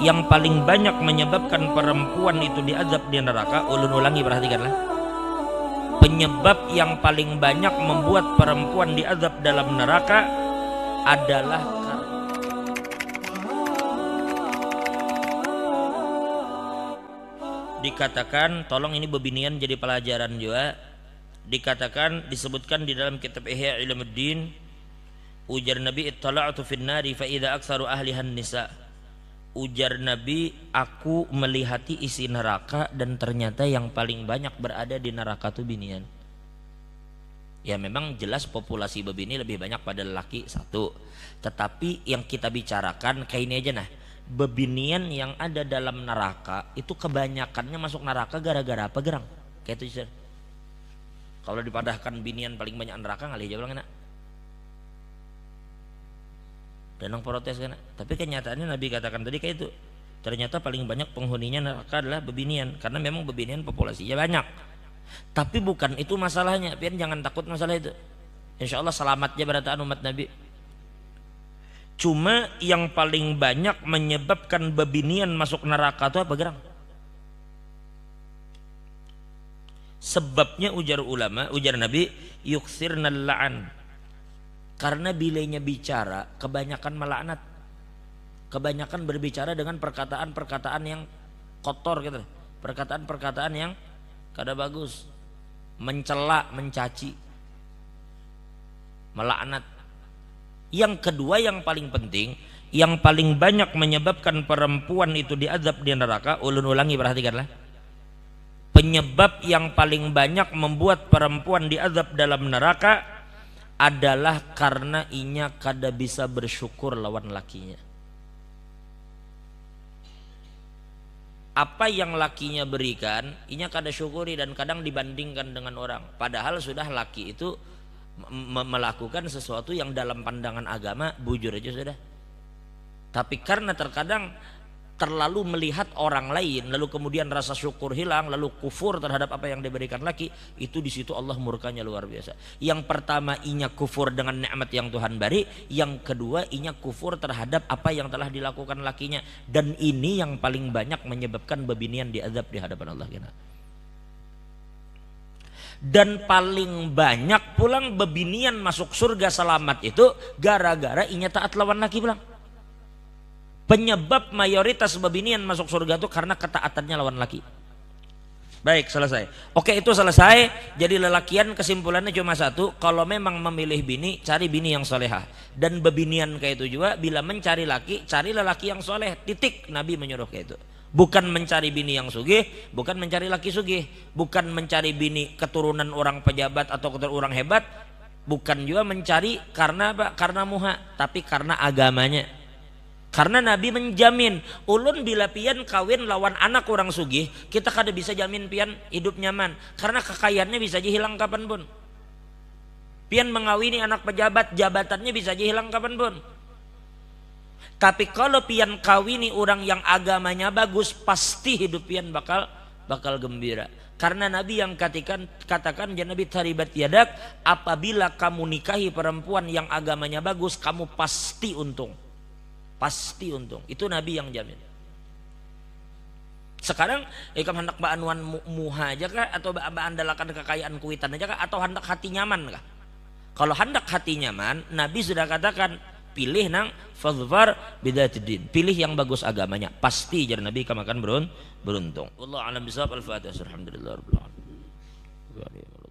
yang paling banyak menyebabkan perempuan itu diazab di neraka, ulun ulangi, perhatikanlah. Penyebab yang paling banyak membuat perempuan diazab dalam neraka adalah dikatakan, tolong ini bebinian jadi pelajaran juga. Dikatakan, disebutkan di dalam kitab Ihya Ulumuddin, ujar Nabi, ittala'tu fin nari fa idza aktsaru ahlihan nisa. Ujar Nabi, aku melihati isi neraka dan ternyata yang paling banyak berada di neraka itu binian. Ya memang jelas populasi bebini lebih banyak pada lelaki, satu. Tetapi yang kita bicarakan kayak ini aja nah. Bebinian yang ada dalam neraka itu kebanyakannya masuk neraka gara-gara apa, gerang? Kayak itu sih. Kalau dipadahkan binian paling banyak neraka ngalih aja bilang enak. Dan orang protes kan. Tapi kenyataannya Nabi katakan tadi kayak itu. Ternyata paling banyak penghuninya neraka adalah bebinian, karena memang bebinian populasinya banyak. Tapi bukan itu masalahnya. Pian jangan takut masalah itu. Insya Allah selamatnya berataan umat Nabi. Cuma yang paling banyak menyebabkan bebinian masuk neraka itu apa, gerang? Sebabnya ujar ulama, ujar Nabi, yuksirnal la'an. Karena bilanya bicara kebanyakan melaknat. Kebanyakan berbicara dengan perkataan-perkataan yang kotor gitu. Perkataan-perkataan yang kada bagus. Mencela, mencaci, melaknat. Yang kedua yang paling penting, yang paling banyak menyebabkan perempuan itu diazab di neraka, ulun ulangi, perhatikanlah. Penyebab yang paling banyak membuat perempuan diazab dalam neraka adalah karena inya kada bisa bersyukur lawan lakinya. Apa yang lakinya berikan, inya kada syukuri dan kadang dibandingkan dengan orang. Padahal sudah laki itu melakukan sesuatu yang dalam pandangan agama bujur aja sudah. Tapi karena terkadang terlalu melihat orang lain, lalu kemudian rasa syukur hilang, lalu kufur terhadap apa yang diberikan laki, itu di situ Allah murkanya luar biasa. Yang pertama inya kufur dengan nikmat yang Tuhan beri, yang kedua inya kufur terhadap apa yang telah dilakukan lakinya, dan ini yang paling banyak menyebabkan bebinian diazab di hadapan Allah. Dan paling banyak pulang bebinian masuk surga selamat itu gara-gara inya taat lawan laki pulang. Penyebab mayoritas bebinian masuk surga itu karena ketaatannya lawan laki. Baik, selesai. Oke, itu selesai. Jadi lelakian kesimpulannya cuma satu, kalau memang memilih bini, cari bini yang solehah. Dan bebinian kayak itu juga, bila mencari laki, cari lelaki yang soleh. Titik, Nabi menyuruh kayak itu. Bukan mencari bini yang sugih, bukan mencari laki sugih, bukan mencari bini keturunan orang pejabat atau keturunan orang hebat, bukan juga mencari karena apa? Karena muha, tapi karena agamanya. Karena Nabi menjamin, ulun bila pian kawin lawan anak orang sugih, kita kada bisa jamin pian hidup nyaman, karena kekayaannya bisa aja hilang kapanpun. Pian mengawini anak pejabat, jabatannya bisa aja hilang kapanpun. Tapi kalau pian kawini orang yang agamanya bagus, pasti hidup pian bakal gembira. Karena Nabi yang katakan ya Nabi taribat yadak, apabila kamu nikahi perempuan yang agamanya bagus, kamu pasti untung. Pasti untung. Itu Nabi yang jamin. Sekarang kamu hendak baanuan muha aja kah, atau andalakan kekayaan kuitan aja kah, atau hendak hati nyaman kah? Kalau hendak hati nyaman, Nabi sudah katakan pilih nang fadhfar bidatidin, pilih yang bagus agamanya, pasti jar Nabi kamu akan beruntung. Wallahu a'lam bishawab. Al-Fatihah. Alhamdulillah rabbil alamin.